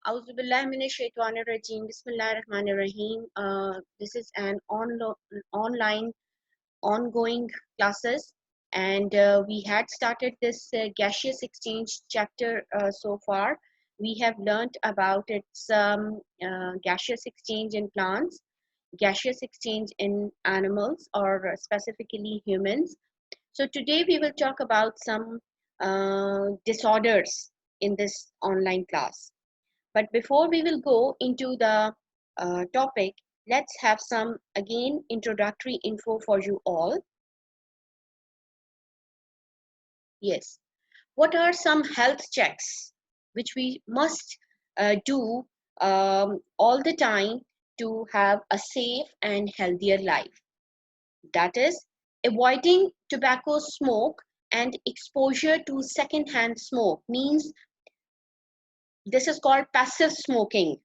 Auzubillahiminash-shaytanir-rajim. Bismillahir-rahmanir-rahim. This is an online ongoing classes, and we had started this gaseous exchange chapter so far. We have learned about its gaseous exchange in plants, gaseous exchange in animals, or specifically humans. So today we will talk about some disorders in this online class. But before we will go into the topic, let's have some again introductory info for you all. Yes, what are some health checks which we must do all the time to have a safe and healthier life? That is, avoiding tobacco smoke and exposure to secondhand smoke means this is called passive smoking.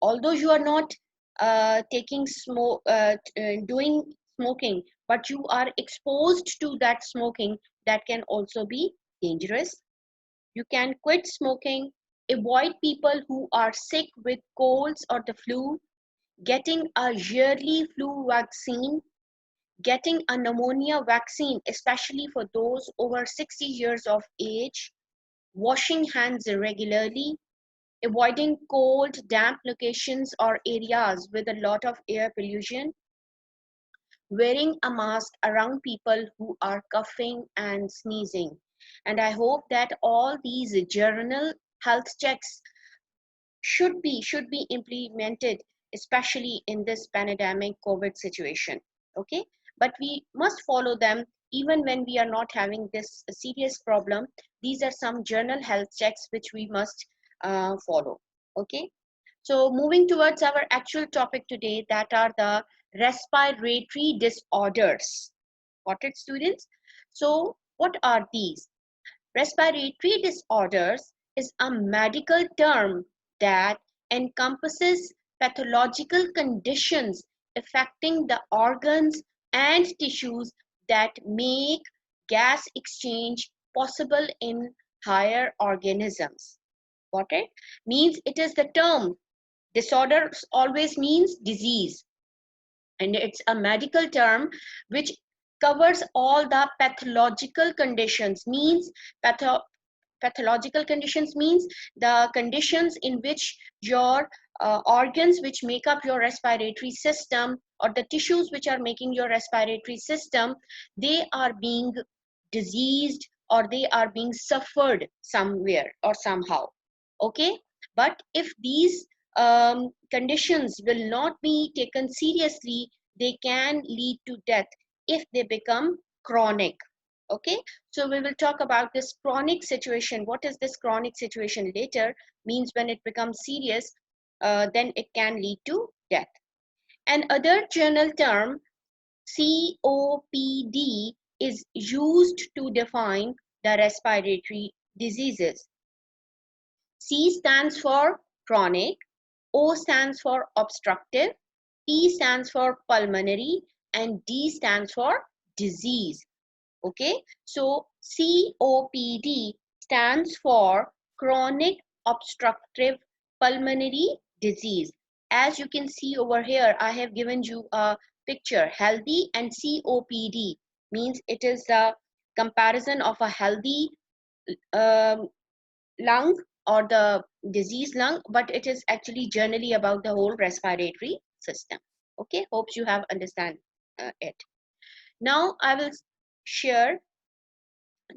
Although you are not doing smoking, but you are exposed to that smoking, that can also be dangerous. You can quit smoking, avoid people who are sick with colds or the flu, getting a yearly flu vaccine, getting a pneumonia vaccine, especially for those over 60 years of age, washing hands regularly, avoiding cold, damp locations or areas with a lot of air pollution, wearing a mask around people who are coughing and sneezing. And I hope that all these general health checks should be implemented, especially in this pandemic COVID situation. Okay, but we must follow them even when we are not having this serious problem. These are some general health checks which we must follow. Okay, so moving towards our actual topic today, that are the respiratory disorders. Got it, students? So what are these? Respiratory disorders is a medical term that encompasses pathological conditions affecting the organs and tissues that make gas exchange possible in higher organisms. Got it? Means it is the term. Disorder always means disease, and it's a medical term which covers all the pathological conditions. Means pathological conditions means the conditions in which your organs which make up your respiratory system, or the tissues which are making your respiratory system, they are being diseased, or they are being suffered somewhere or somehow. Okay, but if these conditions will not be taken seriously, they can lead to death if they become chronic. Okay, so we will talk about this chronic situation. What is this chronic situation later? Means when it becomes serious, then it can lead to death. And other journal term, COPD, is used to define the respiratory diseases. C stands for chronic, O stands for obstructive, P stands for pulmonary, and D stands for disease. Okay, so COPD stands for chronic obstructive pulmonary disease. As you can see over here, I have given you a picture. Healthy and COPD means it is a comparison of a healthy um, lung or the disease lung, but it is actually generally about the whole respiratory system. Okay, hopes you have understand it. Now I will share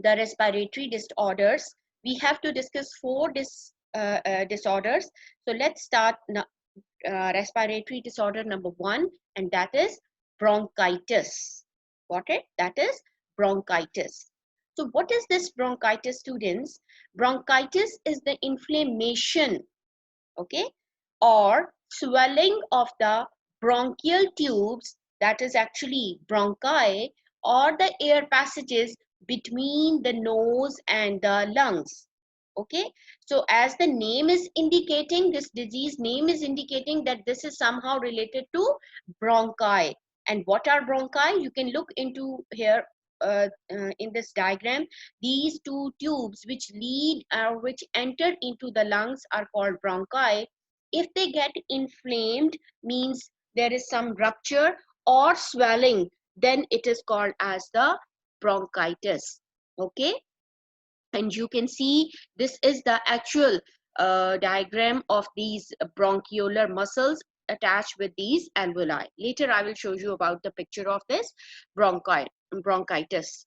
the respiratory disorders. We have to discuss four disorders. So let's start respiratory disorder number one, and that is bronchitis. Got it? That is bronchitis. So what is this bronchitis, students? Bronchitis is the inflammation, okay, or swelling of the bronchial tubes, that is actually bronchi, or the air passages between the nose and the lungs. Okay, so as the name is indicating, this disease name is indicating that this is somehow related to bronchi. And what are bronchi? You can look into here in this diagram, these two tubes which lead or which enter into the lungs are called bronchi. If they get inflamed, means there is some rupture or swelling, then it is called as the bronchitis. Okay, and you can see this is the actual diagram of these bronchiolar muscles attached with these alveoli. Later I will show you about the picture of this bronchitis.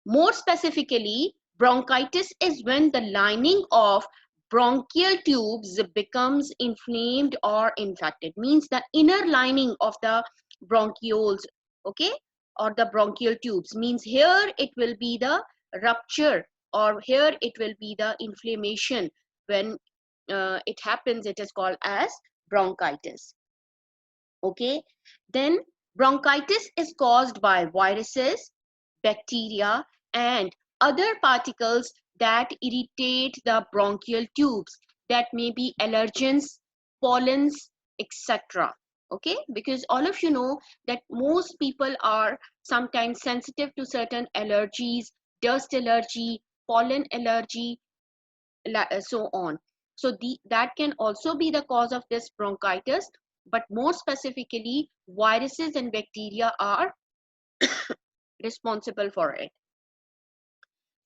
More specifically, bronchitis is when the lining of bronchial tubes becomes inflamed or infected. Means the inner lining of the bronchioles, okay, or the bronchial tubes. Means here it will be the rupture, or here it will be the inflammation. When it happens, it is called as bronchitis. Okay, then bronchitis is caused by viruses, bacteria, and other particles that irritate the bronchial tubes. That may be allergens, pollens, etc. Okay, because all of you know that most people are sometimes sensitive to certain allergies, dust allergy, pollen allergy, so on. So that can also be the cause of this bronchitis, but more specifically, viruses and bacteria are responsible for it.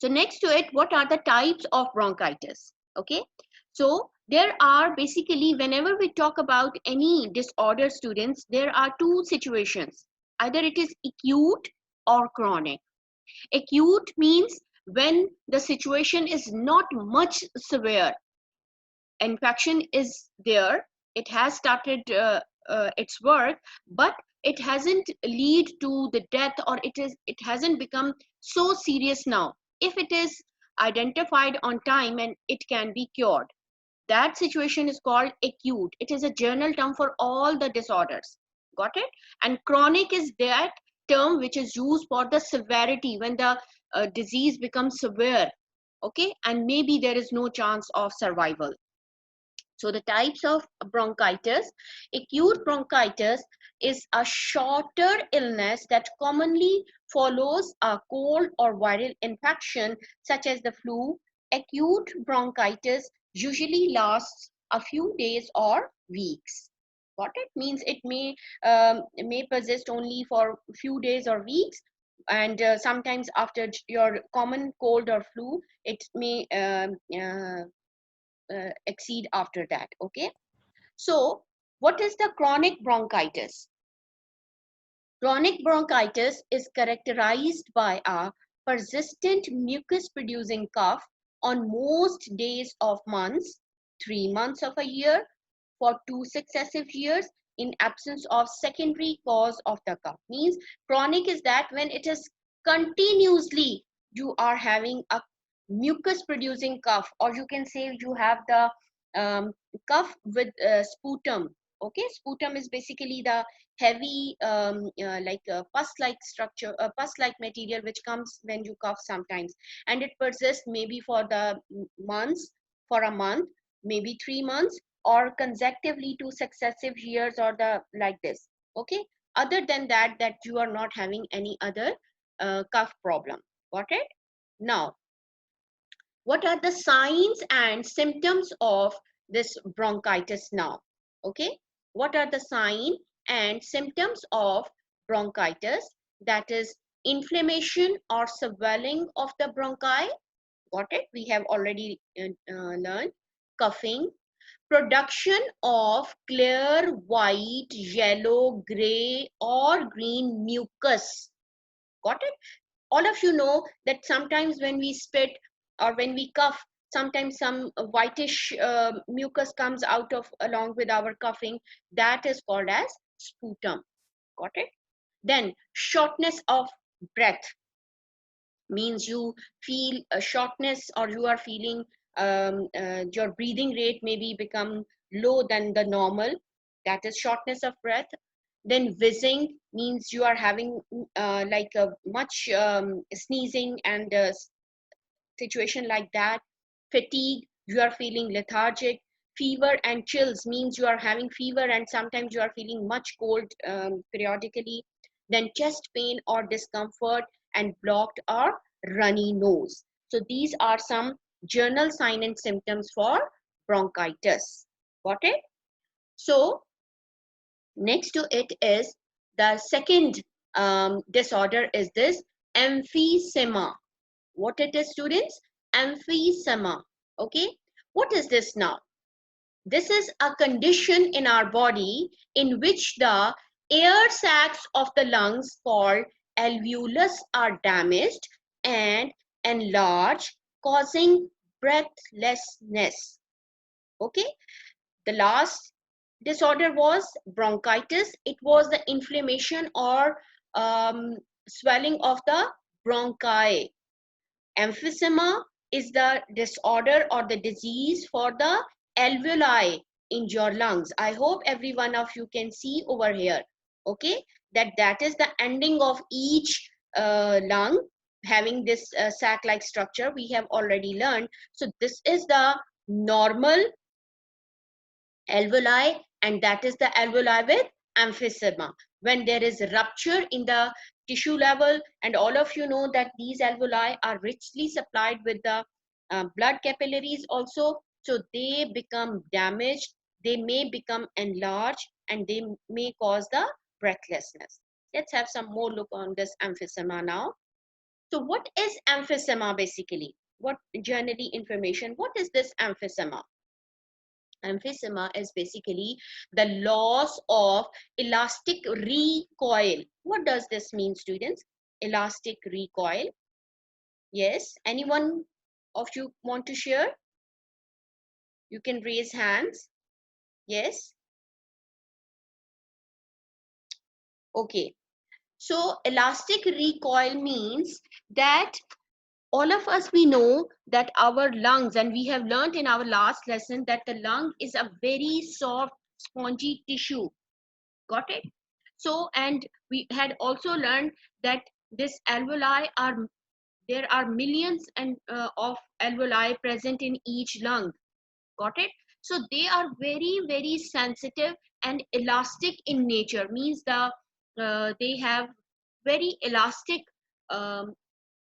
So next to it, what are the types of bronchitis? Okay, so there are basically, whenever we talk about any disorder, students, there are two situations. Either it is acute or chronic. Acute means when the situation is not much severe, infection is there, it has started its work, but it hasn't lead to the death, or it hasn't become so serious now. If it is identified on time and it can be cured, that situation is called acute. It is a general term for all the disorders. Got it? And chronic is that term which is used for the severity, when the disease becomes severe, okay, and maybe there is no chance of survival. So the types of bronchitis: acute bronchitis is a shorter illness that commonly follows a cold or viral infection such as the flu. Acute bronchitis usually lasts a few days or weeks. What it means, it may persist only for a few days or weeks, and sometimes after your common cold or flu, it may exceed after that. Okay, so what is the chronic bronchitis? Chronic bronchitis is characterized by a persistent mucus producing cough on most days of months, 3 months of a year, for 2 successive years, in absence of secondary cause of the cough. Means chronic is that when it is continuously you are having a mucus producing cough, or you can say you have the cough with sputum. Okay, sputum is basically the heavy like pus like structure, pus like material which comes when you cough sometimes, and it persists maybe for the months, for a month, maybe 3 months, or consecutively 2 successive years, or the like this. Okay, other than that, that you are not having any other cough problem. Got it? Now, what are the signs and symptoms of this bronchitis now? Okay, what are the signs and symptoms of bronchitis? That is inflammation or swelling of the bronchi. Got it? We have already learned. Coughing, production of clear white, yellow, gray, or green mucus. Got it? All of you know that sometimes when we spit or when we cough, sometimes some whitish mucus comes out of along with our coughing. That is called as sputum. Got it? Then shortness of breath, means you feel a shortness, or you are feeling your breathing rate maybe become low than the normal. That is shortness of breath. Then wheezing, means you are having like a much sneezing and situation like that. Fatigue, you are feeling lethargic. Fever and chills, means you are having fever and sometimes you are feeling much cold periodically. Then chest pain or discomfort, and blocked or runny nose. So these are some general sign and symptoms for bronchitis. Got it? So next to it is the second disorder is this emphysema. What it is, students? Emphysema. Okay. What is this now? This is a condition in our body in which the air sacs of the lungs called alveolus are damaged and enlarged, causing breathlessness. Okay. The last disorder was bronchitis. It was the inflammation or swelling of the bronchi. Emphysema is the disorder or the disease for the alveoli in your lungs. I hope every one of you can see over here. Okay, that is the ending of each lung having this sac-like structure. We have already learned. So this is the normal alveoli, and that is the alveoli with emphysema. When there is rupture in the tissue level, and all of you know that these alveoli are richly supplied with the blood capillaries also, so they become damaged, they may become enlarged, and they may cause the breathlessness. Let's have some more look on this emphysema now. So what is emphysema basically? What generally information? What is this emphysema? Emphysema is basically the loss of elastic recoil. What does this mean, students? Elastic recoil. Yes, anyone of you want to share? You can raise hands. Yes. Okay. So elastic recoil means that all of us, we know that our lungs, and we have learned in our last lesson that the lung is a very soft spongy tissue. Got it? So, and we had also learned that this alveoli are, there are millions and of alveoli present in each lung. Got it? So they are very sensitive and elastic in nature, means they have very elastic um,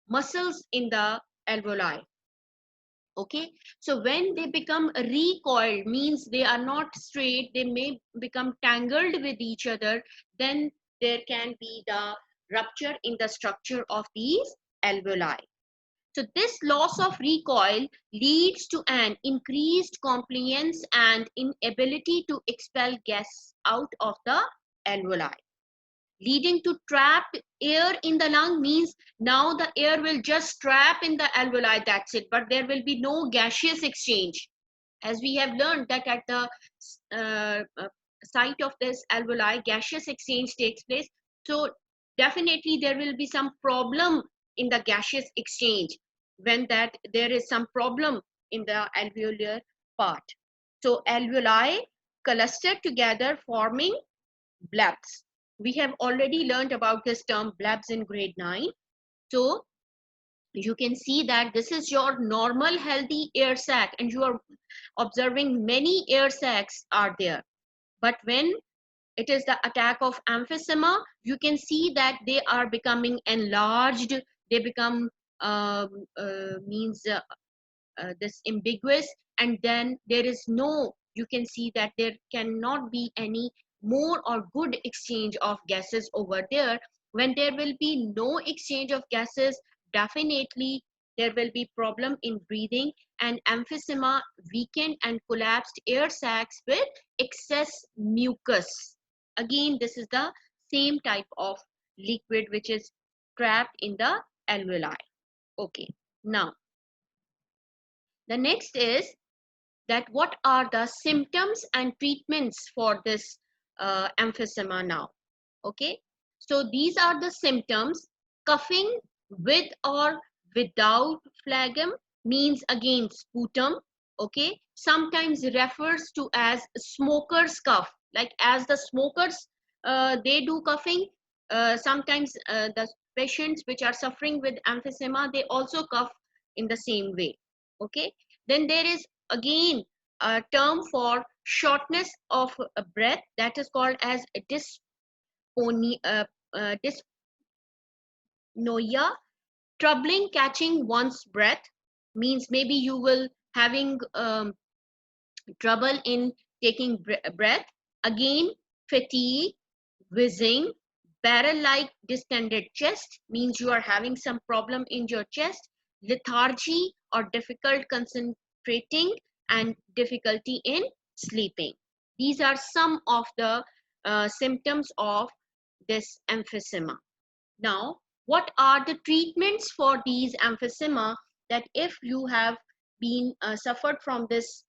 muscles in the alveoli. Okay, so when they become recoiled, means they are not straight, they may become tangled with each other, then there can be the rupture in the structure of these alveoli. So this loss of recoil leads to an increased compliance and inability to expel gas out of the alveoli, leading to trapped air in the lung. Means now the air will just trap in the alveoli, that's it, but there will be no gaseous exchange. As we have learned that at the site of this alveoli, gaseous exchange takes place. So definitely there will be some problem in the gaseous exchange when that there is some problem in the alveolar part. So alveoli cluster together forming blebs. We have already learned about this term blebs in grade 9. So you can see that this is your normal healthy air sac, and you are observing many air sacs are there. But when it is the attack of emphysema, you can see that they are becoming enlarged. They become means this ambiguous, and then there is no, you can see that there cannot be any more or good exchange of gases over there. When there will be no exchange of gases, definitely there will be problem in breathing, and emphysema weakened and collapsed air sacs with excess mucus. Again, this is the same type of liquid which is trapped in the alveoli. Okay, now the next is that what are the symptoms and treatments for this emphysema now. Okay, so these are the symptoms. Coughing with or without phlegm, means again sputum. Okay, sometimes refers to as smoker's cough, like as the smokers they do coughing, sometimes the patients which are suffering with emphysema, they also cough in the same way. Okay, then there is again a term for shortness of breath, that is called as dysphonia, Noia, troubling catching one's breath, means maybe you will having trouble in taking breath. Again, fatigue, wheezing, barrel-like distended chest, means you are having some problem in your chest. Lethargy or difficult concentrating and difficulty in sleeping. These are some of the symptoms of this emphysema. Now, what are the treatments for these emphysema? That if you have been suffered from this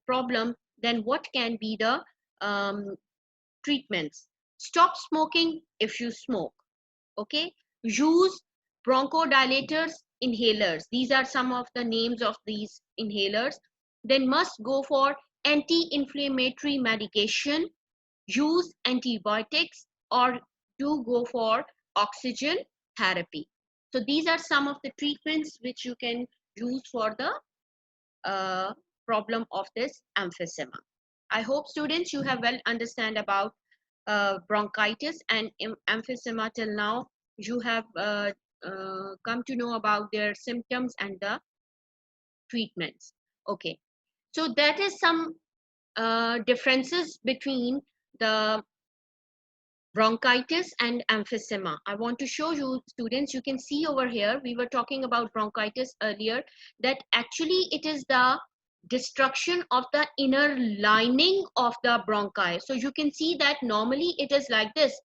problem, then what can be the um, treatments? Stop smoking if you smoke. Okay, use bronchodilators, inhalers. These are some of the names of these inhalers. Then must go for anti-inflammatory medication, use antibiotics, or do go for oxygen therapy. So these are some of the treatments which you can use for the uh, problem of this emphysema. I hope students you have well understand about bronchitis and emphysema till now. You have come to know about their symptoms and the treatments. Okay, so that is some differences between the bronchitis and emphysema. I want to show you students, you can see over here, we were talking about bronchitis earlier, that actually it is the destruction of the inner lining of the bronchi. So you can see that normally it is like this,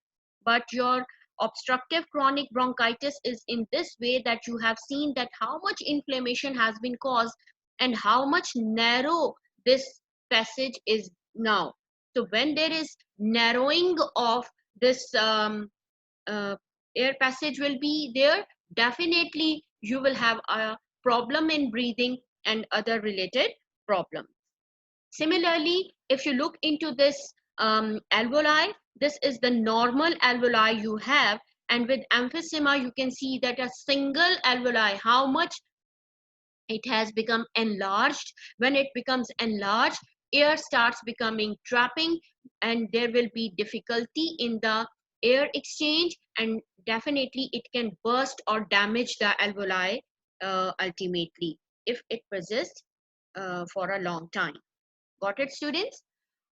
but your obstructive chronic bronchitis is in this way, that you have seen that how much inflammation has been caused and how much narrow this passage is now. So when there is narrowing of this air passage will be there, definitely you will have a problem in breathing and other related problems. Similarly, if you look into this alveoli, this is the normal alveoli you have, and with emphysema you can see that a single alveoli, how much it has become enlarged. When it becomes enlarged, air starts becoming trapping, and there will be difficulty in the air exchange, and definitely it can burst or damage the alveoli ultimately if it persists for a long time. Got it, students?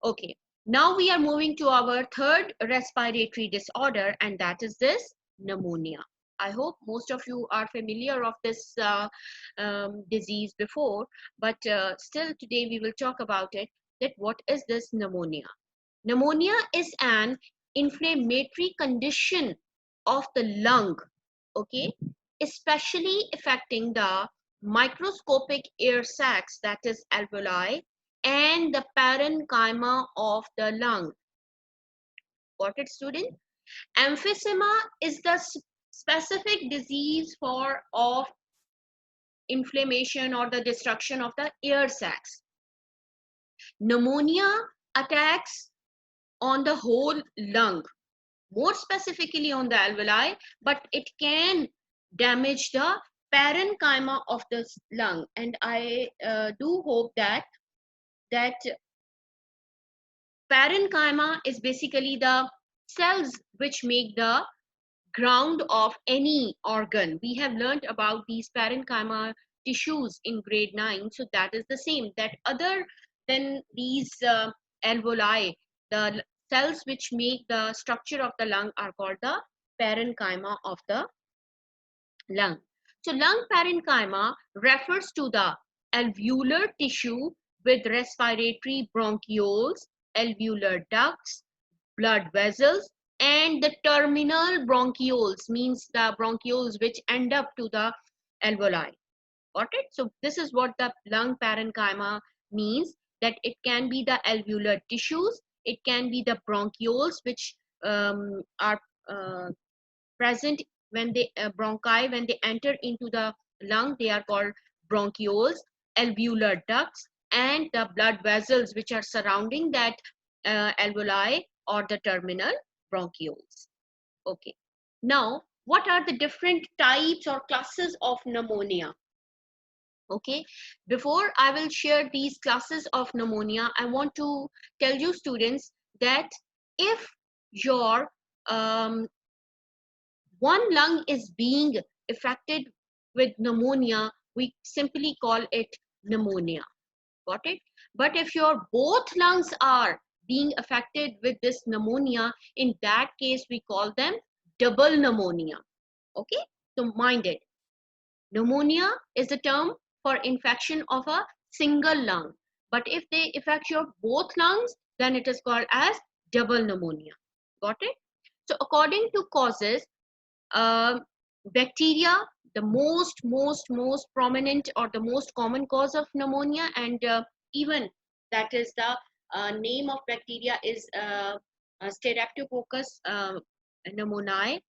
Okay, now we are moving to our third respiratory disorder, and that is this pneumonia. I hope most of you are familiar of this disease before, but still today we will talk about it, that what is this pneumonia? Pneumonia is an inflammatory condition of the lung, okay, especially affecting the microscopic air sacs, that is alveoli, and the parenchyma of the lung. Got it, student? Emphysema is the specific disease for of inflammation or the destruction of the air sacs. Pneumonia attacks on the whole lung, more specifically on the alveoli, but it can damage the parenchyma of the lung. And I do hope that parenchyma is basically the cells which make the ground of any organ. We have learned about these parenchyma tissues in grade 9. So that is the same, that other than these alveoli, the cells which make the structure of the lung are called the parenchyma of the lung. So lung parenchyma refers to the alveolar tissue with respiratory bronchioles, alveolar ducts, blood vessels, and the terminal bronchioles, means the bronchioles which end up to the alveoli. Got it? So this is what the lung parenchyma means, that it can be the alveolar tissues, it can be the bronchioles which are present when they bronchi, when they enter into the lung, they are called bronchioles, alveolar ducts, and the blood vessels which are surrounding that alveoli or the terminal bronchioles. Okay, now what are the different types or classes of pneumonia? Okay, before I will share these classes of pneumonia, I want to tell you students that if your one lung is being affected with pneumonia, we simply call it pneumonia. Got it? But if your both lungs are being affected with this pneumonia, in that case we call them double pneumonia. Okay, so mind it. Pneumonia is the term for infection of a single lung. But if they affect your both lungs, then it is called as double pneumonia. Got it? So according to causes, um, bacteria, the most prominent or the most common cause of pneumonia, and even that is the name of bacteria is Streptococcus pneumoniae.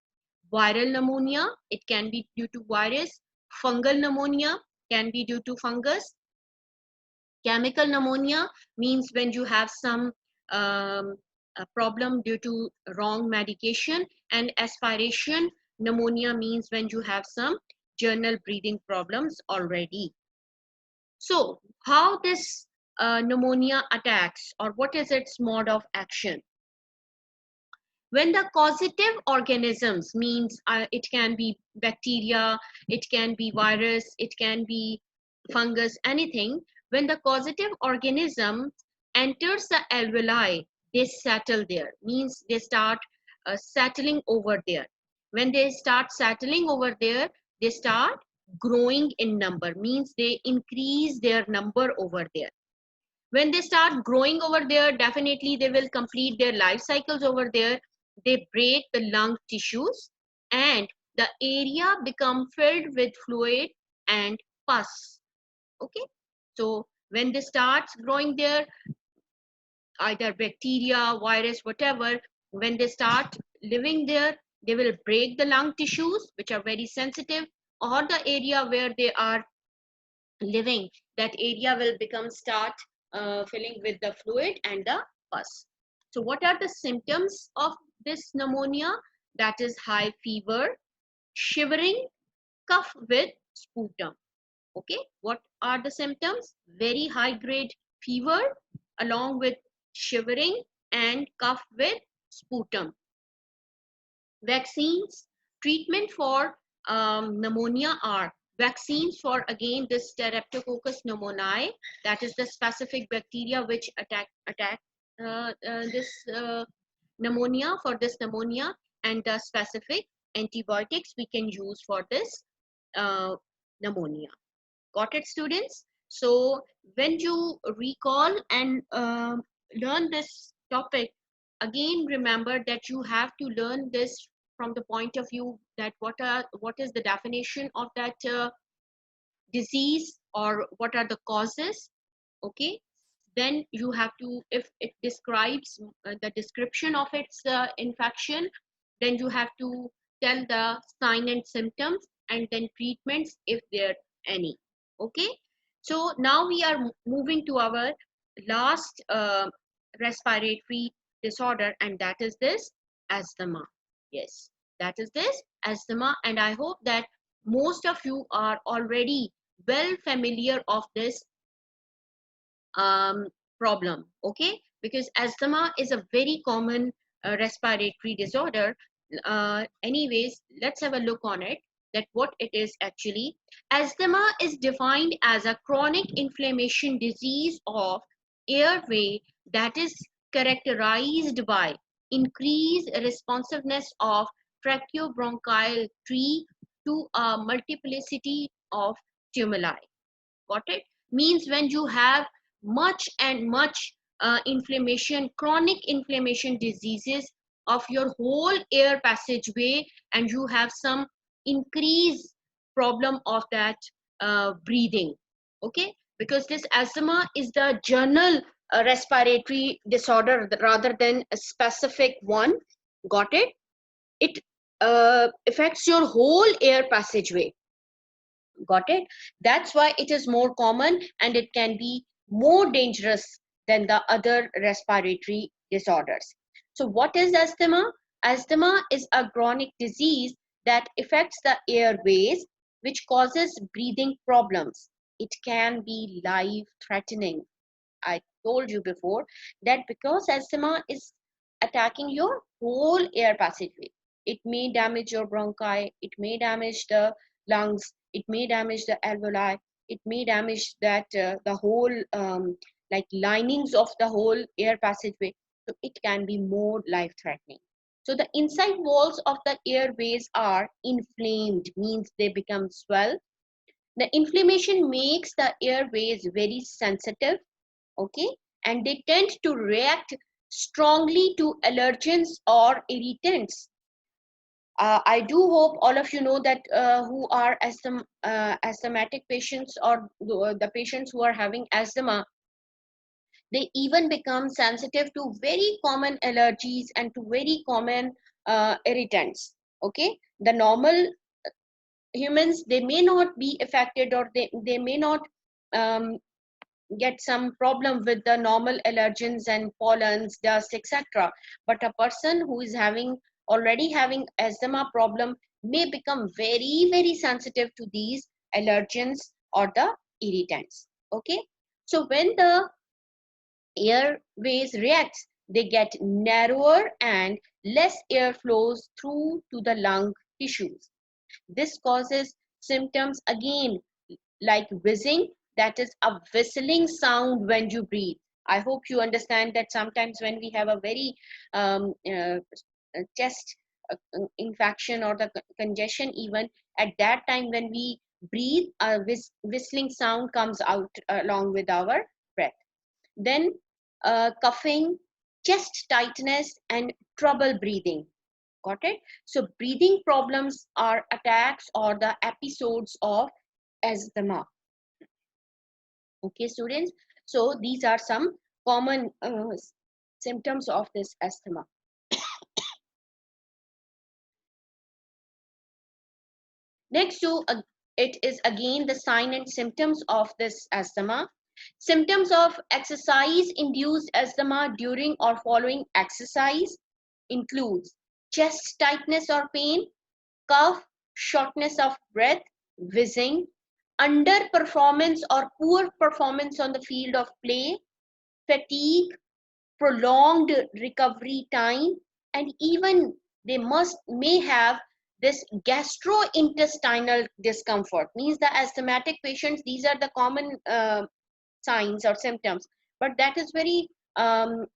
Viral pneumonia, it can be due to virus. Fungal pneumonia can be due to fungus. Chemical pneumonia means when you have some um, a problem due to wrong medication, and aspiration pneumonia means when you have some general breathing problems already. So how this pneumonia attacks, or what is its mode of action? When the causative organisms means it can be bacteria, it can be virus, it can be fungus, anything. When the causative organism enters the alveoli, they settle there, means they start settling over there. When they start settling over there, they start growing in number, means they increase their number over there. When they start growing over there, definitely they will complete their life cycles over there. They break the lung tissues, and the area become filled with fluid and pus. Okay, so when they start growing there, either bacteria, virus, whatever, when they start living there, they will break the lung tissues, which are very sensitive, or the area where they are living, that area will become start filling with the fluid and the pus. So what are the symptoms of this pneumonia? That is high fever, shivering, cough with sputum. Okay, what are the symptoms? Very high grade fever along with shivering and cough with sputum. Vaccines, treatment for pneumonia are vaccines for, again, this Streptococcus pneumoniae, that is the specific bacteria which attack this pneumonia, for this pneumonia, and the specific antibiotics we can use for this uh, pneumonia. Got it, students? So when you recall and learn this topic, again remember that you have to learn this from the point of view that what is the definition of that disease, or what are the causes. Okay, then you have to, if it describes the description of its infection, then you have to tell the sign and symptoms, and then treatments if there any. Okay, so now we are moving to our last respiratory disorder, and that is this asthma. Yes, that is this asthma, and I hope that most of you are already well familiar of this um, problem. Okay, because asthma is a very common respiratory disorder. Anyways, let's have a look on it, that what it is actually. Asthma is defined as a chronic inflammation disease of airway that is characterized by increased responsiveness of tracheobronchial tree to a multiplicity of tumuli. Got it? Means when you have much and much inflammation, chronic inflammation diseases of your whole air passageway, and you have some increased problem of that breathing. Okay, because this asthma is the general respiratory disorder rather than a specific one. Got it? It affects your whole air passageway. Got it? That's why it is more common, and it can be more dangerous than the other respiratory disorders. So what is asthma? Asthma is a chronic disease that affects the airways, which causes breathing problems. It can be life threatening. I told you before that because asthma is attacking your whole air passageway. It may damage your bronchi, it may damage the lungs, it may damage the alveoli, it may damage that the whole like linings of the whole air passageway. So it can be more life threatening. So the inside walls of the airways are inflamed, means they become swell. The inflammation makes the airways very sensitive, okay, and they tend to react strongly to allergens or irritants. I do hope all of you know that who are asthmatic patients, or the patients who are having asthma, they even become sensitive to very common allergies and to very common irritants. Okay, the normal humans, they may not be affected, or they may not um, get some problem with the normal allergens and pollens, dust, etc. But a person who is already having asthma problem may become very, very sensitive to these allergens or the irritants. Okay, so when the airways reacts, they get narrower and less air flows through to the lung tissues. This causes symptoms again like whizzing, that is a whistling sound when you breathe. I hope you understand that sometimes when we have a very chest infection or the congestion, even at that time when we breathe, a whistling sound comes out along with our breath. Then coughing, chest tightness, and trouble breathing. Got it? So breathing problems are attacks or the episodes of asthma. Okay, students. So these are some common symptoms of this asthma. Next to it is again the sign and symptoms of this asthma. Symptoms of exercise-induced asthma during or following exercise includes chest tightness or pain, cough, shortness of breath, wheezing, underperformance or poor performance on the field of play, fatigue, prolonged recovery time, and even they may have this gastrointestinal discomfort. Means the asthmatic patients, these are the common signs or symptoms, but that is very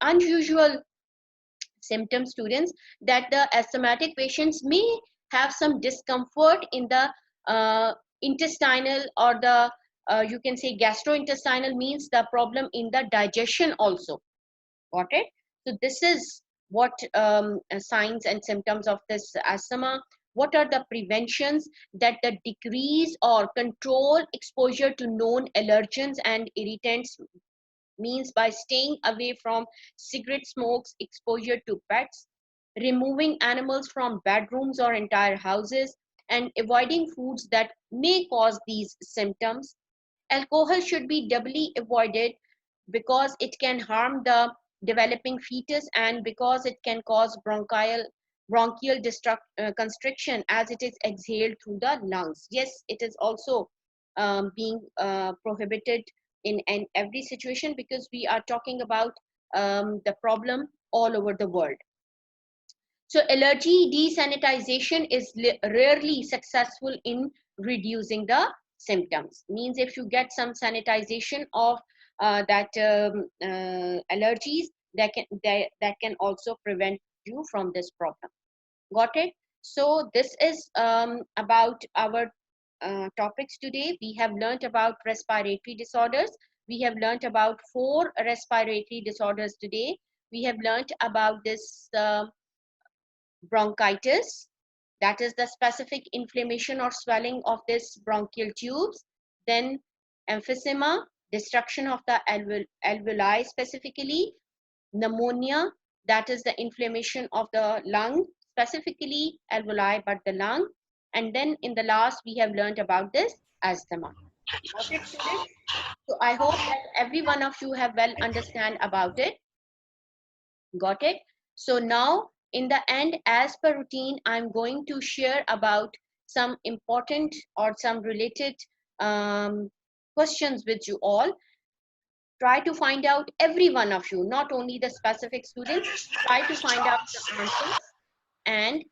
unusual symptom, students, that the asthmatic patients may have some discomfort in the intestinal or the you can say gastrointestinal, means the problem in the digestion also. Got it? So this is what signs and symptoms of this asthma. What are the preventions? That the decrease or control exposure to known allergens and irritants, means by staying away from cigarette smokes, exposure to pets, removing animals from bedrooms or entire houses, and avoiding foods that may cause these symptoms. Alcohol should be doubly avoided because it can harm the developing fetus, and because it can cause bronchial constriction as it is exhaled through the lungs. Yes, it is also being prohibited in every situation, because we are talking about the problem all over the world. So allergy desanitization is rarely successful in reducing the symptoms. Means if you get some sanitization of that allergies, that can also prevent you from this problem. Got it? So this is about our topics today. We have learnt about respiratory disorders. We have learnt about 4 respiratory disorders today. We have learnt about this bronchitis, that is the specific inflammation or swelling of this bronchial tubes. Then emphysema, destruction of the alveoli specifically. Pneumonia, that is the inflammation of the lung, specifically alveoli, but the lung. And then in the last, we have learned about this asthma. Got it, students? So I hope that every one of you have well understand about it. Got it? So now in the end, as per routine, I'm going to share about some important or some related questions with you all. Try to find out, every one of you, not only the specific students, try to find out the answers and